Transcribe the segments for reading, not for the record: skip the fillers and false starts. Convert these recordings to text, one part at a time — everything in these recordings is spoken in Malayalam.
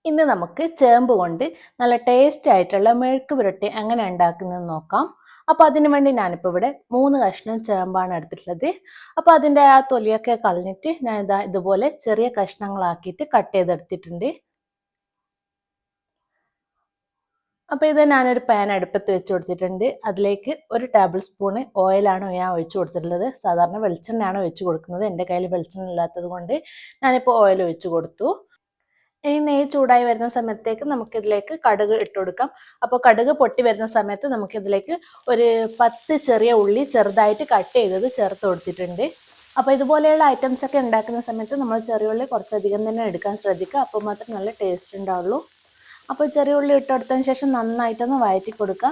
ഇന്ന് നമുക്ക് ചേമ്പ് കൊണ്ട് നല്ല ടേസ്റ്റ് ആയിട്ടുള്ള മെഴുക്ക് പുരട്ടി എങ്ങനെ ഉണ്ടാക്കുന്നത് നോക്കാം. അപ്പോൾ അതിനു വേണ്ടി ഞാനിപ്പോൾ ഇവിടെ 3 കഷ്ണം ചേമ്പാണ് എടുത്തിട്ടുള്ളത്. അപ്പോൾ അതിൻ്റെ ആ തൊലിയൊക്കെ കളഞ്ഞിട്ട് ഞാൻ ഇതുപോലെ ചെറിയ കഷ്ണങ്ങളാക്കിയിട്ട് കട്ട് ചെയ്തെടുത്തിട്ടുണ്ട്. അപ്പോൾ ഇത് ഞാനൊരു പാൻ അടുപ്പത്ത് വെച്ച് കൊടുത്തിട്ടുണ്ട്. അതിലേക്ക് 1 ടേബിൾ സ്പൂൺ ഓയിലാണ് ഞാൻ ഒഴിച്ചു കൊടുത്തിട്ടുള്ളത്. സാധാരണ വെളിച്ചെണ്ണയാണ് ഒഴിച്ചു കൊടുക്കുന്നത്. എൻ്റെ കയ്യിൽ വെളിച്ചെണ്ണ ഇല്ലാത്തത് കൊണ്ട് ഞാനിപ്പോൾ ഓയിൽ ഒഴിച്ചു കൊടുത്തു. ഇനി നെയ്യ് ചൂടായി വരുന്ന സമയത്തേക്ക് നമുക്കിതിലേക്ക് കടുക് ഇട്ട് കൊടുക്കാം. അപ്പോൾ കടുക് പൊട്ടി വരുന്ന സമയത്ത് നമുക്കിതിലേക്ക് ഒരു 10 ചെറിയ ഉള്ളി ചെറുതായിട്ട് കട്ട് ചെയ്തത് ചേർത്ത് കൊടുത്തിട്ടുണ്ട്. അപ്പോൾ ഇതുപോലെയുള്ള ഐറ്റംസ് ഒക്കെ ഉണ്ടാക്കുന്ന സമയത്ത് നമ്മൾ ചെറിയ ഉള്ളി കുറച്ചധികം തന്നെ എടുക്കാൻ ശ്രദ്ധിക്കുക. അപ്പോൾ മാത്രം നല്ല ടേസ്റ്റ് ഉണ്ടാവുള്ളൂ. അപ്പോൾ ചെറിയ ഉള്ളി ഇട്ട് കൊടുത്തതിന് ശേഷം നന്നായിട്ടൊന്ന് വഴറ്റി കൊടുക്കുക.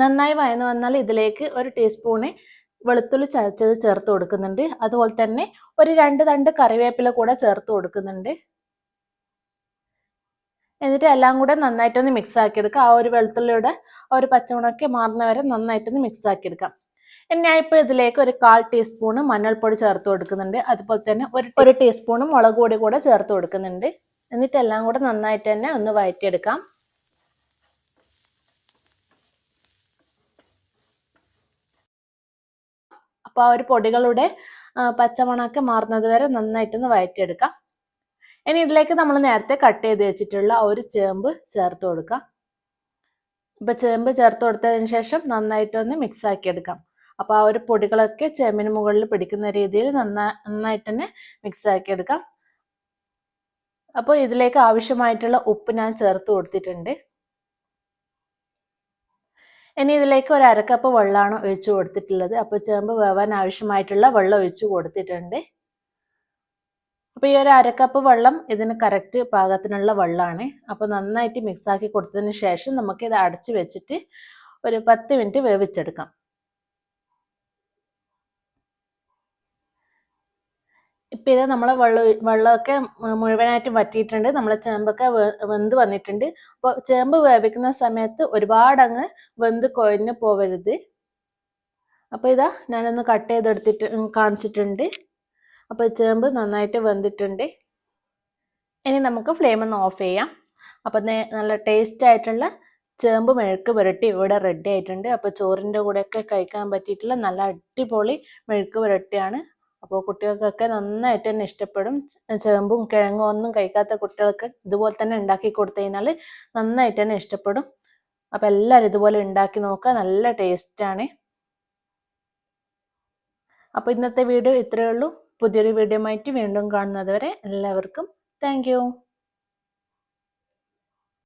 നന്നായി വഴന്ന് വന്നാൽ ഇതിലേക്ക് 1 ടീസ്പൂണ് വെളുത്തുള്ളി ചതച്ചത് ചേർത്ത് കൊടുക്കുന്നുണ്ട്. അതുപോലെ തന്നെ ഒരു 2 തണ്ട് കറിവേപ്പില കൂടെ ചേർത്ത് കൊടുക്കുന്നുണ്ട്. എന്നിട്ട് എല്ലാം കൂടെ നന്നായിട്ടൊന്ന് മിക്സ് ആക്കി എടുക്കുക. ആ ഒരു വെളുത്തുള്ളിയുടെ ആ ഒരു പച്ചമുളകൊക്കെ മാറുന്ന വരെ നന്നായിട്ടൊന്ന് മിക്സ് ആക്കി എടുക്കാം. ഞാൻ ഇപ്പോൾ ഇതിലേക്ക് ഒരു 1/4 ടീസ്പൂണ് മഞ്ഞൾപ്പൊടി ചേർത്ത് കൊടുക്കുന്നുണ്ട്. അതുപോലെ തന്നെ ഒരു ടീസ്പൂണ് മുളക് പൊടി കൂടെ ചേർത്ത് കൊടുക്കുന്നുണ്ട്. എന്നിട്ട് എല്ലാം കൂടെ നന്നായിട്ട് തന്നെ ഒന്ന് വഴറ്റിയെടുക്കാം. അപ്പോൾ ആ ഒരു പൊടികളുടെ പച്ചമണമൊക്കെ മാറുന്നത് വരെ നന്നായിട്ടൊന്ന് വഴറ്റിയെടുക്കാം. ഇനി ഇതിലേക്ക് നമ്മൾ നേരത്തെ കട്ട് ചെയ്ത് വെച്ചിട്ടുള്ള ഒരു ചേമ്പ് ചേർത്ത് കൊടുക്കാം. ഇപ്പോൾ ചേമ്പ് ചേർത്ത് കൊടുത്തതിന് ശേഷം നന്നായിട്ടൊന്ന് മിക്സ് ആക്കി എടുക്കാം. അപ്പോൾ ആ ഒരു പൊടികളൊക്കെ ചേമ്പിന് മുകളിൽ പിടിക്കുന്ന രീതിയിൽ നന്നായിട്ട് തന്നെ മിക്സ് ആക്കി എടുക്കാം. അപ്പോൾ ഇതിലേക്ക് ആവശ്യമായിട്ടുള്ള ഉപ്പ് ഞാൻ ചേർത്ത് കൊടുത്തിട്ടുണ്ട്. ഇനി ഇതിലേക്ക് ഒരു 1/2 കപ്പ് വെള്ളമാണ് ഒഴിച്ചു കൊടുത്തിട്ടുള്ളത്. അപ്പോൾ ചേമ്പ് വേവാൻ ആവശ്യമായിട്ടുള്ള വെള്ളം ഒഴിച്ചു കൊടുത്തിട്ടുണ്ട്. അപ്പോൾ ഈ ഒരു 1/2 കപ്പ് വെള്ളം ഇതിന് കറക്റ്റ് പാകത്തിനുള്ള വെള്ളമാണ്. അപ്പോൾ നന്നായിട്ട് മിക്സ് ആക്കി കൊടുത്തതിന് ശേഷം നമുക്ക് ഇത് അടച്ചു വെച്ചിട്ട് ഒരു 10 മിനിറ്റ് വേവിച്ചെടുക്കാം. ഇപ്പം ഇത് നമ്മൾ വെള്ളമൊക്കെ മുഴുവനായിട്ട് വറ്റിയിട്ടുണ്ട്. നമ്മളെ ചേമ്പൊക്കെ വെന്ത് വന്നിട്ടുണ്ട്. അപ്പോൾ ചേമ്പ് വേവിക്കുന്ന സമയത്ത് ഒരുപാട് അങ്ങ് വെന്ത് കുഴഞ്ഞു പോവരുത്. അപ്പോൾ ഇതാ ഞാനൊന്ന് കട്ട് ചെയ്തെടുത്തിട്ട് കാണിച്ചിട്ടുണ്ട്. അപ്പോൾ ചേമ്പ് നന്നായിട്ട് വെന്തിട്ടുണ്ട്. ഇനി നമുക്ക് ഫ്ലെയിം ഒന്ന് ഓഫ് ചെയ്യാം. അപ്പോൾ നല്ല ടേസ്റ്റ് ആയിട്ടുള്ള ചേമ്പ് മെഴുക്ക് പുരട്ടി ഇവിടെ റെഡി ആയിട്ടുണ്ട്. അപ്പോൾ ചോറിൻ്റെ കൂടെയൊക്കെ കഴിക്കാൻ പറ്റിയിട്ടുള്ള നല്ല അടിപൊളി മെഴുക്ക് പുരട്ടിയാണ്. അപ്പോൾ കുട്ടികൾക്കൊക്കെ നന്നായിട്ട് തന്നെ ഇഷ്ടപ്പെടും. ചേമ്പും കിഴങ്ങും ഒന്നും കഴിക്കാത്ത കുട്ടികൾക്ക് ഇതുപോലെ തന്നെ ഉണ്ടാക്കി കൊടുത്തു കഴിഞ്ഞാൽ നന്നായിട്ട് തന്നെ ഇഷ്ടപ്പെടും. അപ്പോൾ എല്ലാവരും ഇതുപോലെ ഉണ്ടാക്കി നോക്കുക. നല്ല ടേസ്റ്റാണ്. അപ്പോൾ ഇന്നത്തെ വീഡിയോ ഇത്രയേ ഉള്ളൂ. പുതിയൊരു വീഡിയോ ആയിട്ട് വീണ്ടും കാണുന്നത് വരെ എല്ലാവർക്കും താങ്ക് യു.